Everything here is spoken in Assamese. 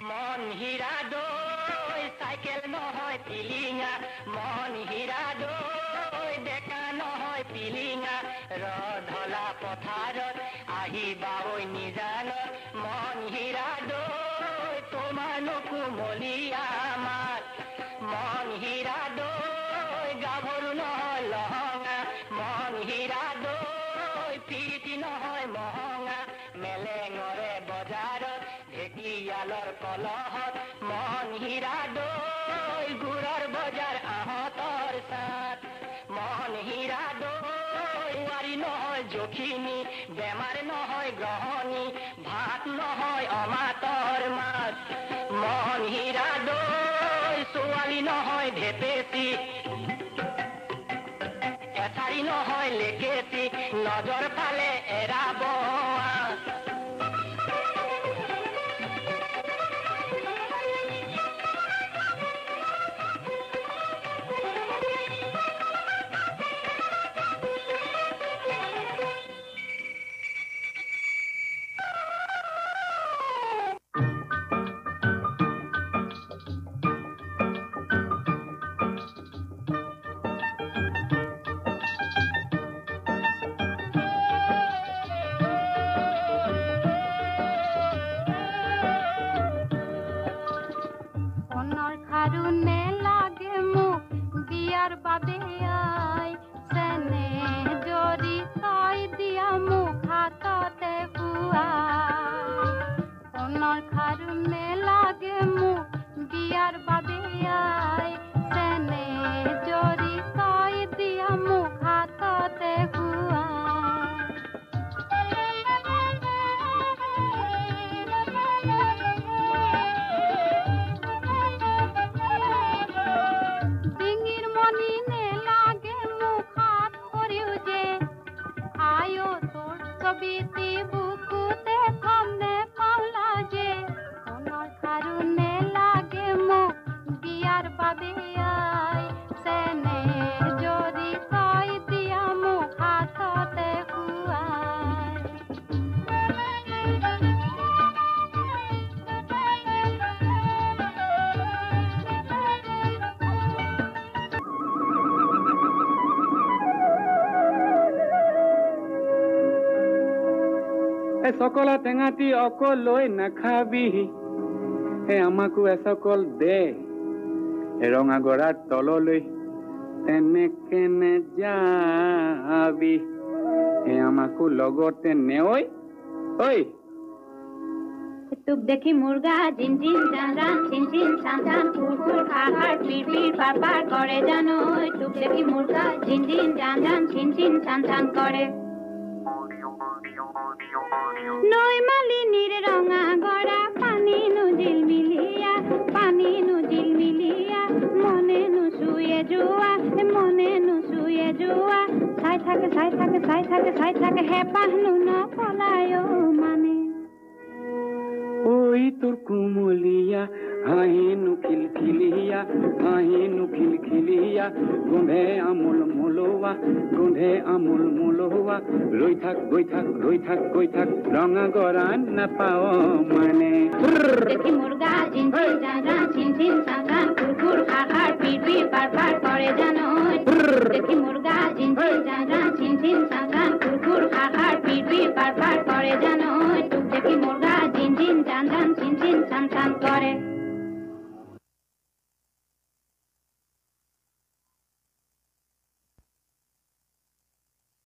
মন হীৰা দই সাইকেল নহয় পিলিঙা মন হীৰা দই ডেকা নহয় পিলিঙা ৰধলা পথাৰত আহিবা ঐ নিজানত মন হীৰা দই তোমানো কুমলীয়া মাত মন হীৰা দই গাভৰু নহয় লহঙা মন হীৰা দই পিৰিতি নহয় মহঙা মেলেঙৰে বজাৰত ঢেকিয়ালৰ কলহত মন হীৰা দৈ গুড়ৰ বজাৰ আহঁতৰ চাত মন হীৰা দৈ ৱাৰী নহয় জখিনী বেমাৰ নহয় গ্ৰহণী ভাত নহয় অমাতৰ মাত মন হীৰা দৈ ছোৱালী নহয় ঢেপেচি এছাৰি নহয় লেকেচি নজৰ ফালে এৰাব সকলা টেঙাটি অকল লৈ নাখাবি আমাকো এসকল দে ৰঙা গৰাৰ তললৈ তেনেকে নেযাবি আমাকো লগতে নেঐ ঐ তোক দেখি মুৰ্গা জিন জিন জান জান চিন চিন চান চান ফুৰ ফুৰ খাৰ খাৰ পিৰ পিৰ পাৰ পাৰ কৰে জানো তোক দেখি মুৰ্গা জিন জিন জান জান চিন চিন চান চান কৰে নৈ মালিনীৰ ৰঙা গৰা পানী নুজিল মিলিয়া মনে নুচুয়ে যোৱা চাই থাকে হেঁপাহ নপলায় মানে ঐ তোৰ কুমলীয়া হাঁহিনো খিলখিলিয়া গোন্ধে আমোল মোলোৱা ৰৈ থাক গৈ থাক ৰঙা গৰা নাপাও মানে দেখি মুৰ্গা জিন জিন জান জান চিন চিন চান চান ফুৰ ফুৰ খাৰ খাৰ পিৰ পিৰ পাৰ পাৰ কৰে জানো দেখি মুৰ্গা জিন জিন জান জান চিন চিন চান চান ফুৰ ফুৰ খাৰ খাৰ পিৰ পিৰ পাৰ পাৰ কৰে জানো তোক দেখি মুৰ্গা জিন জিন জান জান চিন চিন চান চান কৰে